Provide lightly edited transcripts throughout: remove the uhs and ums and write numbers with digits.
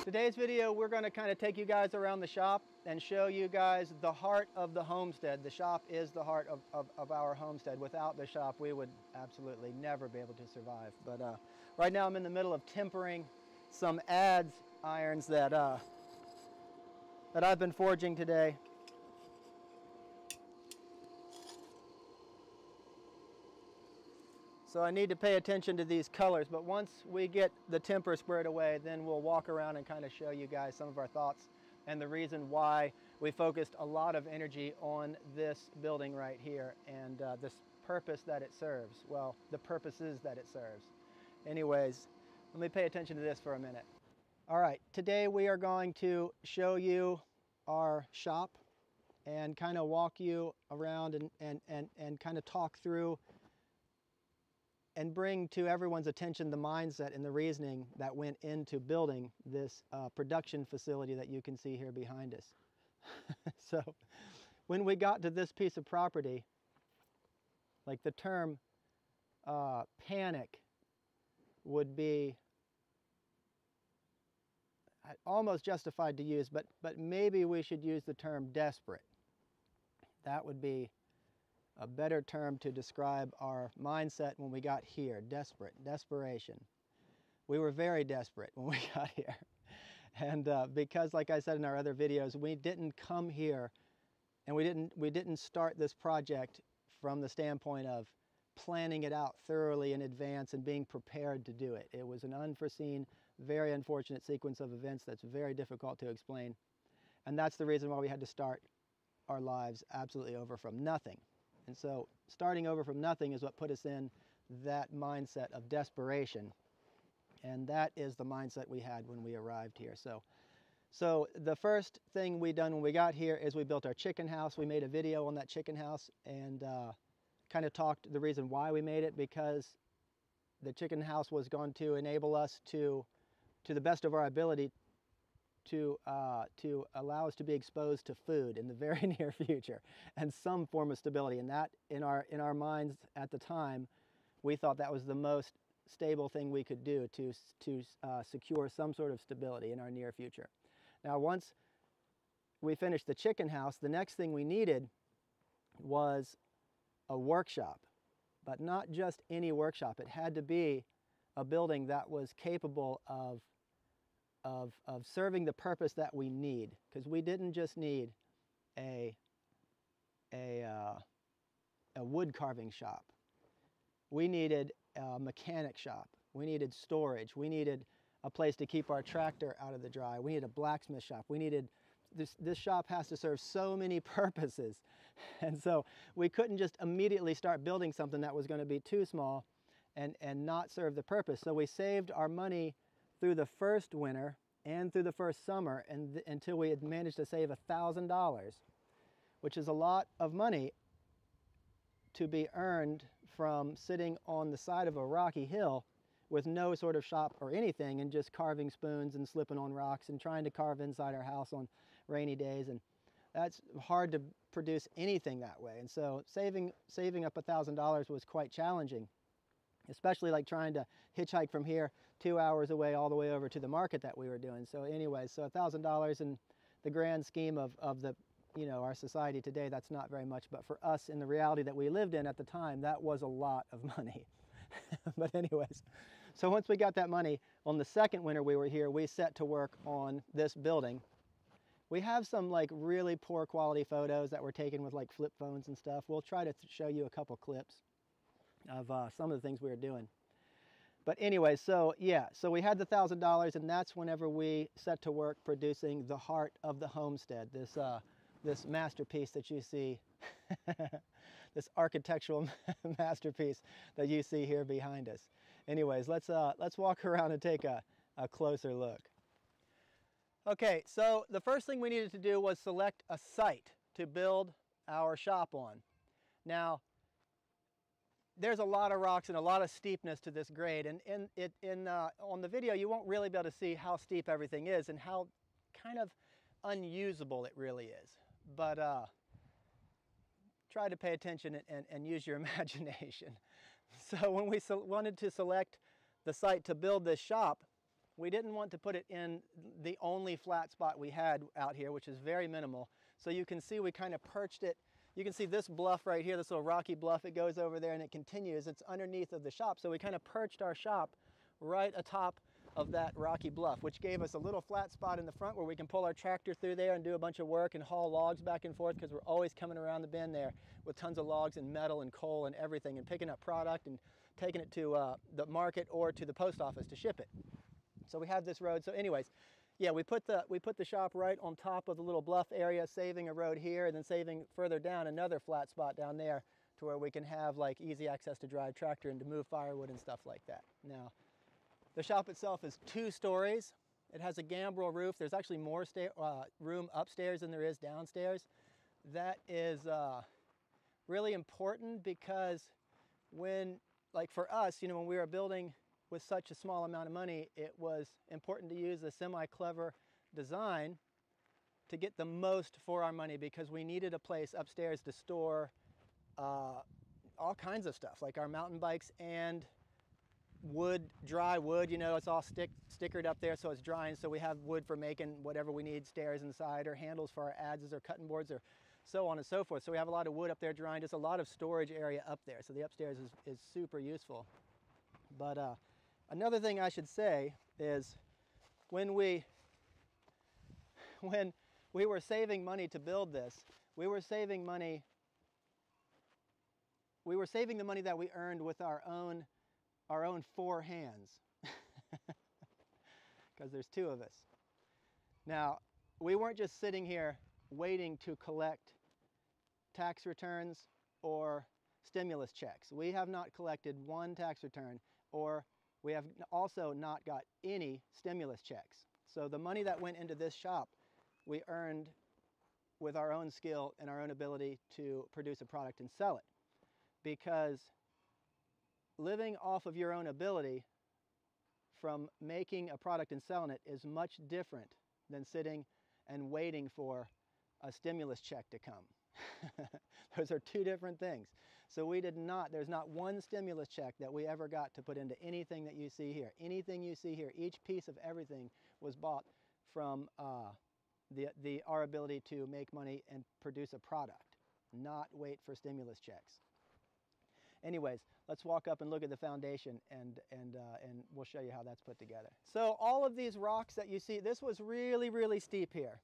Today's video, we're going to kind of take you guys around the shop and show you guys the heart of the homestead. The shop is the heart of our homestead. Without the shop, we would absolutely never be able to survive. But right now I'm in the middle of tempering some adze irons that I've been forging today. So I need to pay attention to these colors, but once we get the temper squared away, then we'll walk around and kind of show you guys some of our thoughts and the reason why we focused a lot of energy on this building right here and this purpose that it serves. Well, the purposes that it serves. Anyways, let me pay attention to this for a minute. All right, today we are going to show you our shop and kind of walk you around and kind of talk through and bring to everyone's attention the mindset and the reasoning that went into building this production facility that you can see here behind us. So when we got to this piece of property, like the term panic would be almost justified to use, but maybe we should use the term desperate. That would be a better term to describe our mindset when we got here. Desperation. We were very desperate when we got here. And because, like I said in our other videos, we didn't come here and we didn't start this project from the standpoint of planning it out thoroughly in advance and being prepared to do it. It was an unforeseen, very unfortunate sequence of events that's very difficult to explain. And that's the reason why we had to start our lives absolutely over from nothing. And so starting over from nothing is what put us in that mindset of desperation. And that is the mindset we had when we arrived here. So the first thing we done when we got here is we built our chicken house. We made a video on that chicken house and kind of talked the reason why we made it, because the chicken house was going to enable us to the best of our ability, to allow us to be exposed to food in the very near future and some form of stability. And that, in our minds at the time, we thought that was the most stable thing we could do to secure some sort of stability in our near future. Now, once we finished the chicken house, the next thing we needed was a workshop, but not just any workshop. It had to be a building that was capable of serving the purpose that we need, because we didn't just need a wood carving shop. We needed a mechanic shop. We needed storage. We needed a place to keep our tractor out of the dry. We needed a blacksmith shop. We needed this shop has to serve so many purposes. And so we couldn't just immediately start building something that was going to be too small and not serve the purpose. So we saved our money through the first winter and through the first summer until we had managed to save $1,000, which is a lot of money to be earned from sitting on the side of a rocky hill with no sort of shop or anything and just carving spoons and slipping on rocks and trying to carve inside our house on rainy days. And that's hard to produce anything that way. And so saving up $1,000 was quite challenging, especially like trying to hitchhike from here 2 hours away all the way over to the market that we were doing. So anyways, so $1,000 in the grand scheme of the, our society today, that's not very much. But for us, in the reality that we lived in at the time, that was a lot of money. But anyways, so once we got that money, on the second winter we were here, we set to work on this building. We have some like really poor quality photos that were taken with like flip phones and stuff. We'll try to show you a couple clips of some of the things we were doing. But anyway, so yeah, so we had the $1,000, and that's whenever we set to work producing the heart of the homestead, this masterpiece that you see, this architectural masterpiece that you see here behind us. Anyways, let's walk around and take a closer look. Okay, so the first thing we needed to do was select a site to build our shop on. Now, there's a lot of rocks and a lot of steepness to this grade, and on the video you won't really be able to see how steep everything is and how kind of unusable it really is. But try to pay attention and use your imagination. So when we wanted to select the site to build this shop, we didn't want to put it in the only flat spot we had out here, which is very minimal. So you can see we kind of perched it. You can see this bluff right here, this little rocky bluff, it goes over there and it continues. It's underneath of the shop. So we kind of perched our shop right atop of that rocky bluff, which gave us a little flat spot in the front where we can pull our tractor through there and do a bunch of work and haul logs back and forth, because we're always coming around the bend there with tons of logs and metal and coal and everything, and picking up product and taking it to the market or to the post office to ship it. So we have this road. So anyways, yeah, we put the shop right on top of the little bluff area, saving a road here, and then saving further down another flat spot down there to where we can have like easy access to drive tractor and to move firewood and stuff like that. Now, the shop itself is 2 stories. It has a gambrel roof. There's actually more room upstairs than there is downstairs. That is really important, because when like for us, you know, when we were building with such a small amount of money, it was important to use a semi-clever design to get the most for our money, because we needed a place upstairs to store all kinds of stuff, like our mountain bikes and wood, dry wood, you know, it's all stickered up there so it's drying, so we have wood for making whatever we need, stairs inside, or handles for our adzes or cutting boards, or so on and so forth. So we have a lot of wood up there drying, just a lot of storage area up there. So the upstairs is super useful. But another thing I should say is when we were saving money to build this, we were saving the money that we earned with our own 4 hands, because there's 2 of us. Now, we weren't just sitting here waiting to collect tax returns or stimulus checks. We have not collected 1 tax return, or we have also not got any stimulus checks. So the money that went into this shop, we earned with our own skill and our own ability to produce a product and sell it. Because living off of your own ability from making a product and selling it is much different than sitting and waiting for a stimulus check to come. Those are 2 different things. So there's not 1 stimulus check that we ever got to put into anything that you see here. Anything you see here, each piece of everything was bought from our ability to make money and produce a product, not wait for stimulus checks. Anyways, let's walk up and look at the foundation, and we'll show you how that's put together. So all of these rocks that you see, this was really, really steep here.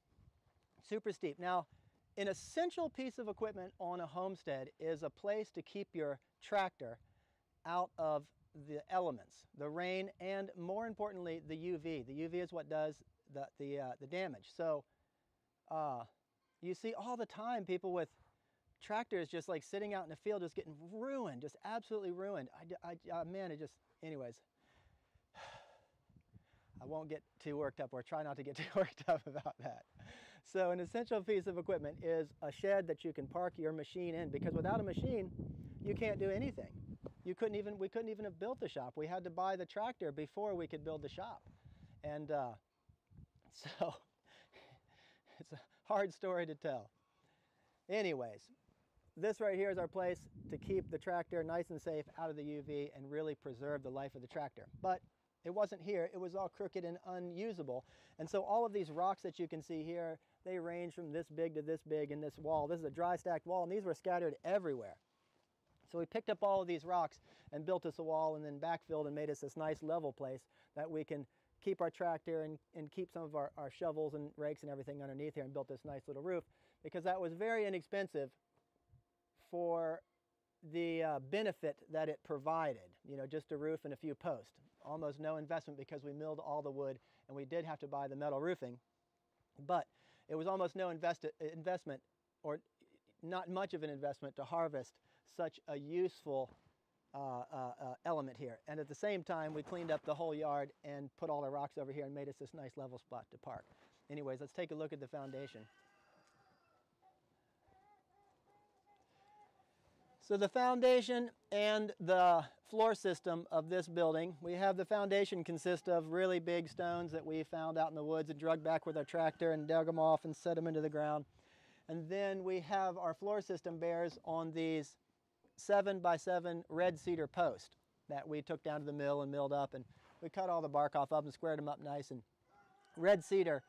Super steep. Now, an essential piece of equipment on a homestead is a place to keep your tractor out of the elements, the rain, and more importantly, the UV. The UV is what does the damage. So you see all the time people with tractors just like sitting out in the field just getting ruined, just absolutely ruined. Man, it just, anyways, I won't get too worked up, or try not to get too worked up about that. So an essential piece of equipment is a shed that you can park your machine in, because without a machine, you can't do anything. We couldn't even have built the shop. We had to buy the tractor before we could build the shop. And so it's a hard story to tell. Anyways, this right here is our place to keep the tractor nice and safe out of the UV and really preserve the life of the tractor. But it wasn't here, it was all crooked and unusable. And so all of these rocks that you can see here, they range from this big to this big in this wall. This is a dry stacked wall, and these were scattered everywhere. So we picked up all of these rocks and built us a wall, and then backfilled and made us this nice level place that we can keep our tractor and keep some of our shovels and rakes and everything underneath here, and built this nice little roof, because that was very inexpensive for the benefit that it provided. You know, just a roof and a few posts. Almost no investment, because we milled all the wood, and we did have to buy the metal roofing. But it was almost no investment, or not much of an investment, to harvest such a useful element here. And at the same time, we cleaned up the whole yard and put all the rocks over here and made us this nice level spot to park. Anyways, let's take a look at the foundation. So the foundation and the floor system of this building, we have the foundation consist of really big stones that we found out in the woods and drug back with our tractor and dug them off and set them into the ground. And then we have our floor system bears on these 7x7 red cedar posts that we took down to the mill and milled up, and we cut all the bark off and squared them up nice. And red cedar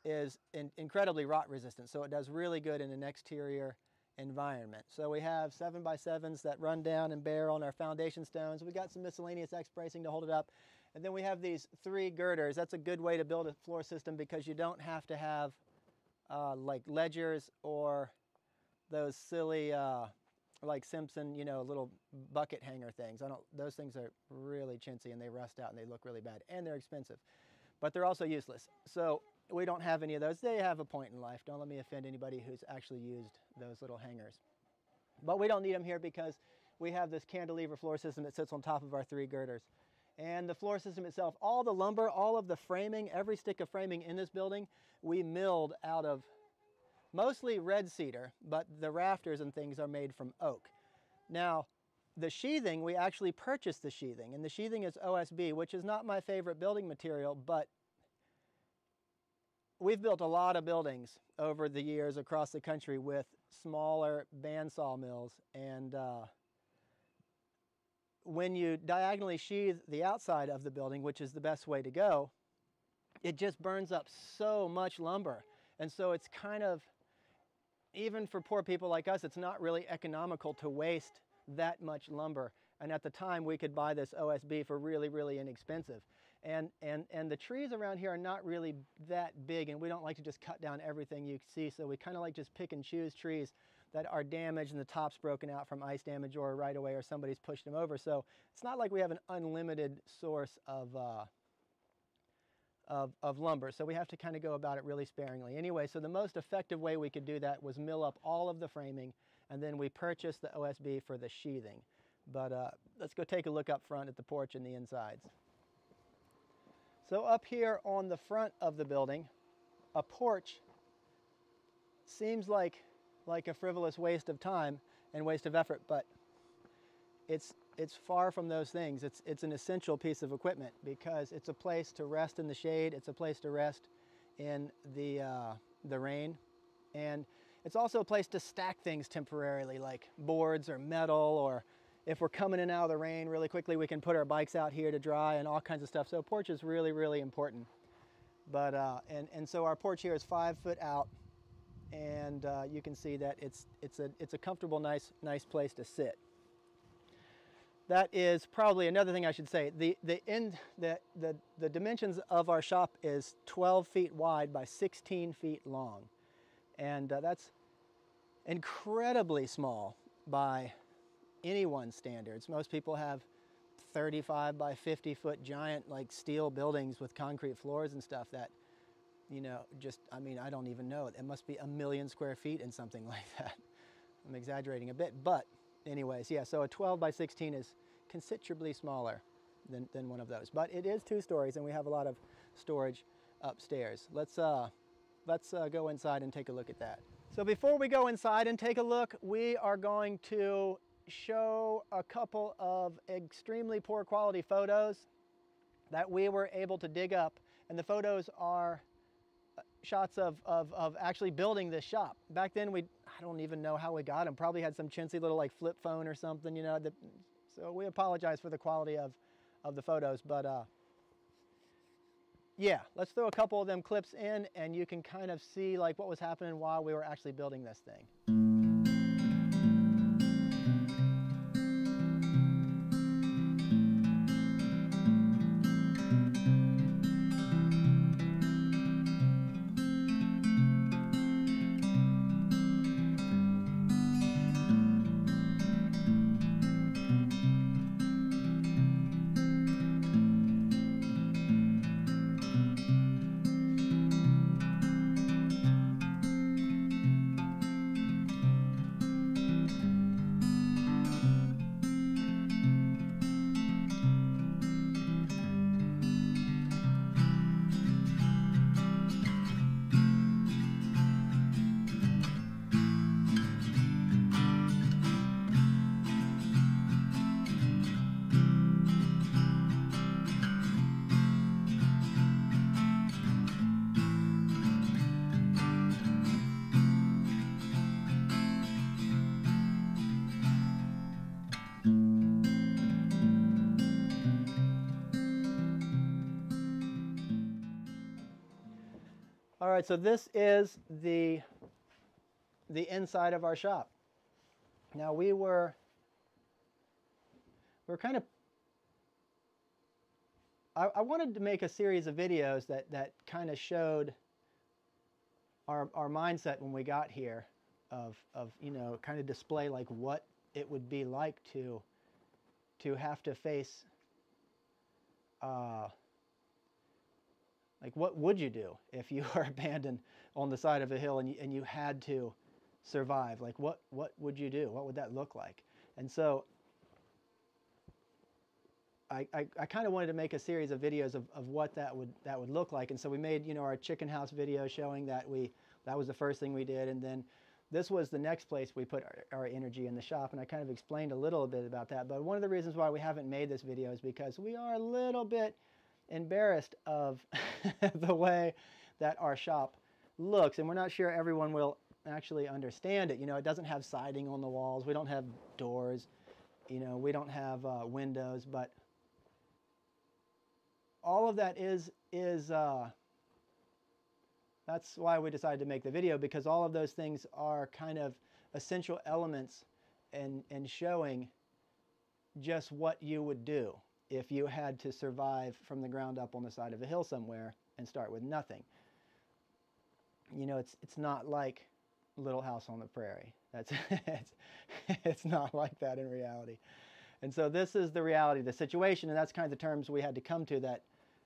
is incredibly rot resistant, so it does really good in an exterior environment. So we have 7x7s that run down and bear on our foundation stones. We got some miscellaneous X bracing to hold it up. And then we have these 3 girders. That's a good way to build a floor system, because you don't have to have like ledgers or those silly like Simpson, you know, little bucket hanger things. Those things are really chintzy and they rust out and they look really bad, and they're expensive, but they're also useless. So we don't have any of those. They have a point in life. Don't let me offend anybody who's actually used those little hangers. But we don't need them here, because we have this cantilever floor system that sits on top of our 3 girders. And the floor system itself, all the lumber, all of the framing, every stick of framing in this building, we milled out of mostly red cedar, but the rafters and things are made from oak. Now, the sheathing, we actually purchased the sheathing, and the sheathing is OSB, which is not my favorite building material, but we've built a lot of buildings over the years across the country with smaller bandsaw mills, and when you diagonally sheathe the outside of the building, which is the best way to go, it just burns up so much lumber. And so it's kind of, even for poor people like us, it's not really economical to waste that much lumber. And at the time, we could buy this OSB for really, really inexpensive. And the trees around here are not really that big, and we don't like to just cut down everything you see, so we kind of like just pick and choose trees that are damaged and the top's broken out from ice damage or right away, or somebody's pushed them over. So it's not like we have an unlimited source of lumber, so we have to kind of go about it really sparingly. Anyway, so the most effective way we could do that was mill up all of the framing, and then we purchased the OSB for the sheathing. But let's go take a look up front at the porch and the insides. So up here on the front of the building, a porch seems like a frivolous waste of time and waste of effort, but it's far from those things. It's an essential piece of equipment because it's a place to rest in the shade. It's a place to rest in the rain, and it's also a place to stack things temporarily, like boards or metal, or if we're coming in and out of the rain really quickly, we can put our bikes out here to dry and all kinds of stuff. So a porch is really, really important. But and so our porch here is 5 foot out, and you can see that it's a comfortable, nice place to sit. That is probably another thing I should say. The dimensions of our shop is 12 feet wide by 16 feet long, and that's incredibly small by anyone's standards. Most people have 35 by 50 foot giant like steel buildings with concrete floors and stuff that, you know, just, I mean, I don't even know. It must be 1 million square feet in something like that. I'm exaggerating a bit, but anyways, yeah, so a 12 by 16 is considerably smaller than one of those. But it is 2 stories, and we have a lot of storage upstairs. Let's go inside and take a look at that. So before we go inside and take a look, we are going to show a couple of extremely poor quality photos that we were able to dig up, and the photos are shots of actually building this shop. Back then, I don't even know how we got them. Probably had some chintzy little like flip phone or something, you know. So we apologize for the quality of the photos, but yeah, let's throw a couple of them clips in, and you can kind of see like what was happening while we were actually building this thing. All right, so this is the inside of our shop. Now we're kind of, I wanted to make a series of videos that kind of showed our mindset when we got here of you know, kind of display like what it would be like to have to face like what would you do if you were abandoned on the side of a hill and you had to survive? Like what would you do? What would that look like? And so I kind of wanted to make a series of videos of what that would look like. And so we made, you know, our chicken house video showing that that was the first thing we did, and then this was the next place we put our energy in the shop, and I kind of explained a little bit about that. But one of the reasons why we haven't made this video is because we are a little bit embarrassed of the way that our shop looks, and we're not sure everyone will actually understand it. You know, it doesn't have siding on the walls. We don't have doors. You know, we don't have windows, but all of that is that's why we decided to make the video, because all of those things are kind of essential elements in showing just what you would do if you had to survive from the ground up on the side of a hill somewhere and start with nothing. You know, it's not like Little House on the Prairie. That's it's not like that in reality. And so this is the reality of the situation, and that's kind of the terms we had to come to, that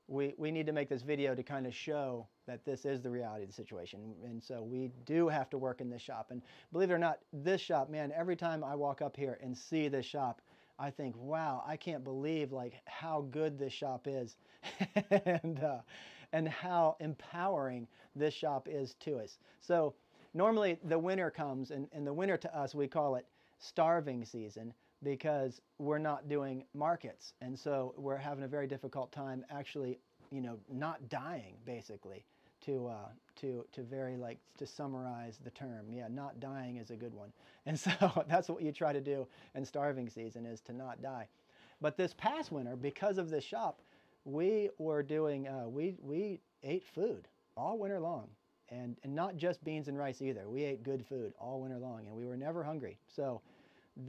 we need to make this video to kind of show that this is the reality of the situation. And so we do have to work in this shop. And believe it or not, this shop, man, every time I walk up here and see this shop, I think, wow, I can't believe like how good this shop is and how empowering this shop is to us. So normally the winter comes, and the winter to us, we call it starving season, because we're not doing markets. And so we're having a very difficult time actually, you know, not dying, basically, to summarize the term. Yeah, not dying is a good one. And so that's what you try to do in starving season, is to not die. But this past winter, because of this shop, we were doing, we ate food all winter long. And not just beans and rice either. We ate good food all winter long, and we were never hungry. So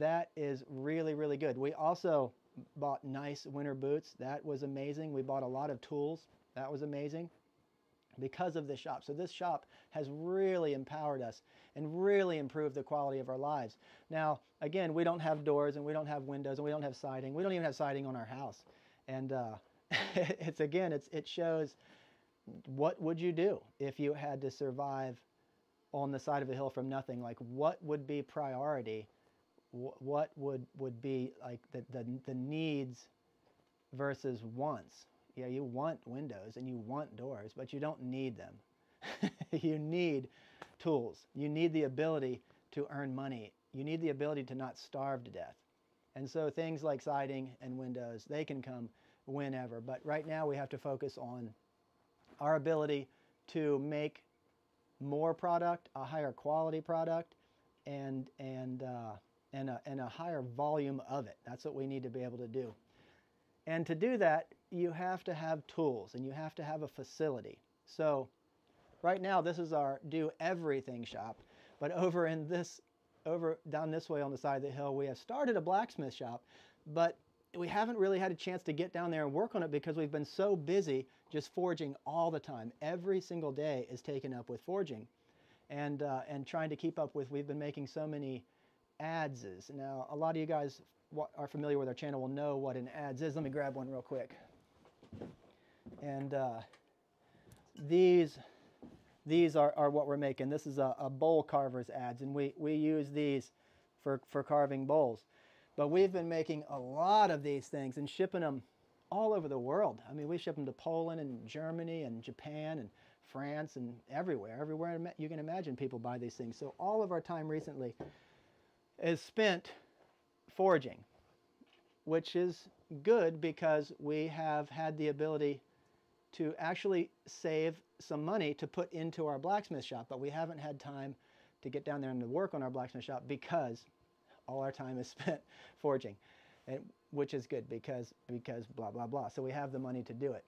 that is really, really good. We also bought nice winter boots. That was amazing. We bought a lot of tools. That was amazing because of this shop. So this shop has really empowered us and really improved the quality of our lives. Now, again, we don't have doors, and we don't have windows, and we don't have siding. We don't even have siding on our house. And it shows, what would you do if you had to survive on the side of a hill from nothing? Like, what would be priority? What would be like the needs versus wants? Yeah, you want windows and you want doors, but you don't need them. You need tools. You need the ability to earn money. You need the ability to not starve to death. And so things like siding and windows, they can come whenever. But right now we have to focus on our ability to make more product, a higher quality product, and a higher volume of it. That's what we need to be able to do. And to do that, you have to have tools, and you have to have a facility. So right now, this is our do everything shop. But over down this way on the side of the hill, we have started a blacksmith shop, but we haven't really had a chance to get down there and work on it because we've been so busy just forging all the time. Every single day is taken up with forging, and trying to keep up with. We've been making so many adses. Now, a lot of you guys are familiar with our channel will know what an adze is. Let me grab one real quick. And these are what we're making. This is a bowl carver's adze, and we use these for carving bowls. But we've been making a lot of these things and shipping them all over the world. I mean, we ship them to Poland and Germany and Japan and France and everywhere. Everywhere you can imagine, people buy these things. So all of our time recently is spent forging, which is good because we have had the ability to actually save some money to put into our blacksmith shop, but we haven't had time to get down there and to work on our blacksmith shop because all our time is spent forging, which is good because blah, blah, blah. So we have the money to do it.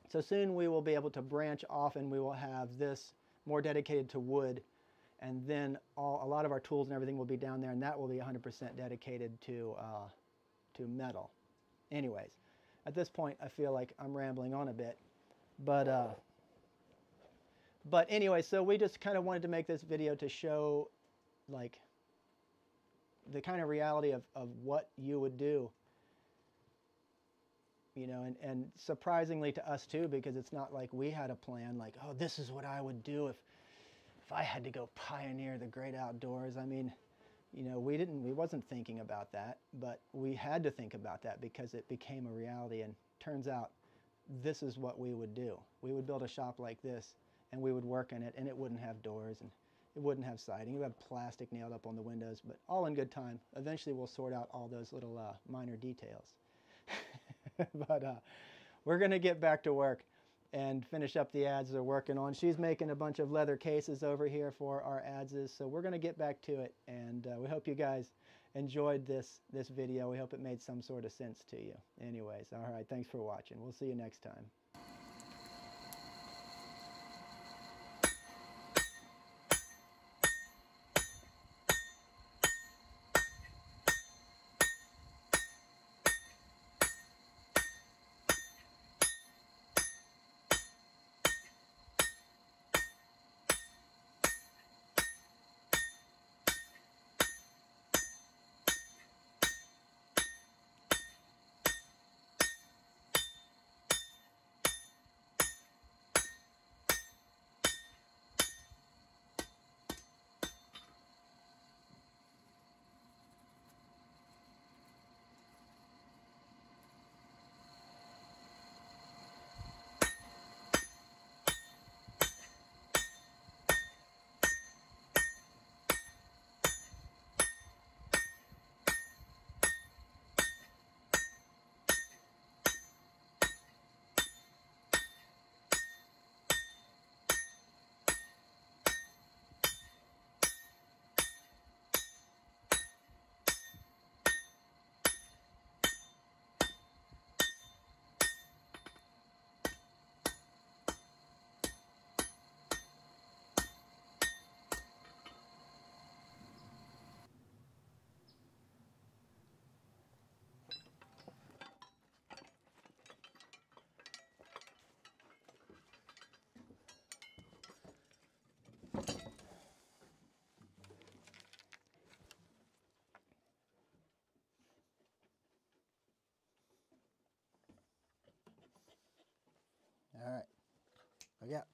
So soon we will be able to branch off, and we will have this more dedicated to wood, and then a lot of our tools and everything will be down there, and that will be 100% dedicated to metal. Anyways, at this point I feel like I'm rambling on a bit, but anyway, so we just kind of wanted to make this video to show like the kind of reality of what you would do, you know, and surprisingly to us too, because it's not like we had a plan like, oh, this is what I would do if I had to go pioneer the great outdoors. I mean, you know, we wasn't thinking about that, but we had to think about that because it became a reality, and turns out this is what we would do. We would build a shop like this, and we would work in it, and it wouldn't have doors, and it wouldn't have siding. It would have plastic nailed up on the windows, but all in good time. Eventually we'll sort out all those little minor details. But we're going to get back to work and finish up the ads they're working on. She's making a bunch of leather cases over here for our adses, so we're going to get back to it, and we hope you guys enjoyed this video. We hope it made some sort of sense to you. Anyways, all right, thanks for watching. We'll see you next time. All right, look out.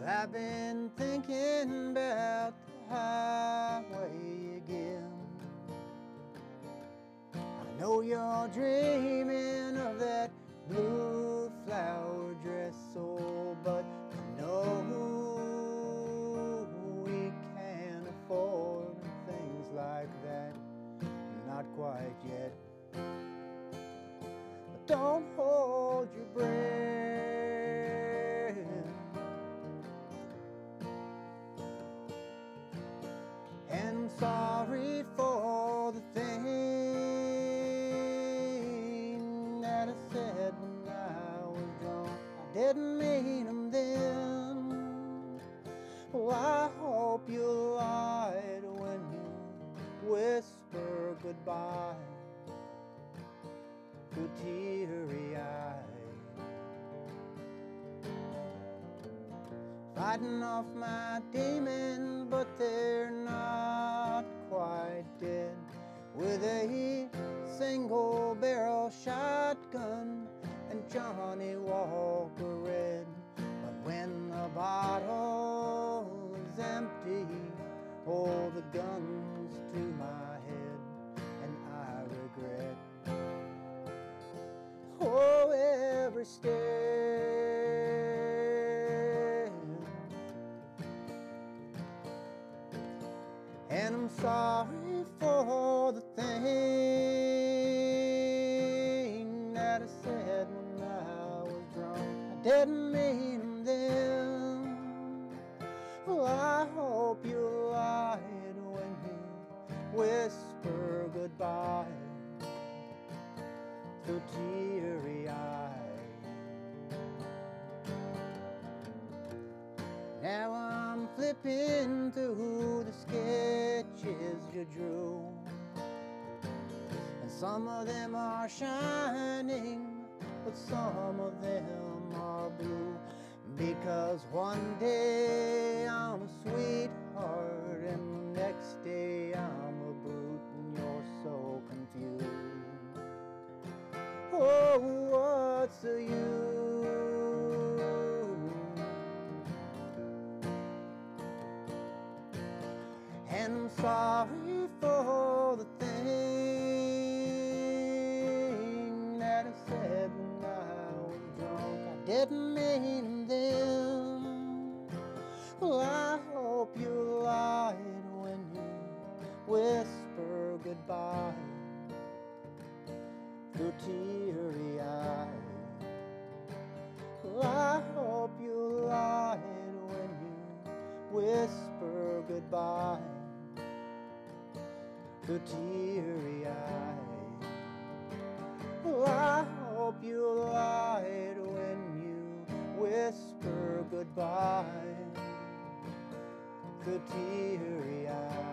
I've been thinking about the highway again. I know you're dreaming of that blue flower dress, oh, but I know we can't afford things like that, not quite yet. But don't hold your breath. And I'm sorry for the thing that I said when I was drunk. I didn't mean them then. Oh, I hope you lied when you whisper goodbye to teary-eyed. Fighting off my demons, but they're not quite dead. With a single barrel shotgun and Johnny Walker Red. But when the bottle is empty, hold the guns to my head, and I regret every step. And I'm sorry for the thing that I said when I was drunk. I didn't mean them then. Well, I hope you lied when you whisper goodbye through teary-eyed. Now I'm flipping through the sketches you drew, and some of them are shining, but some of them are blue. Because one day I'm a sweetheart, and the next day I'm a brute, and you're so confused. Oh, what's the use? sorry for the thing that I said when I was drunk. I didn't mean them. Well, I hope you're light when you whisper goodbye through teary eyes. Well, I hope you're light when you whisper goodbye through teary eyes. Well, I hope you're light when you whisper goodbye through teary eyes.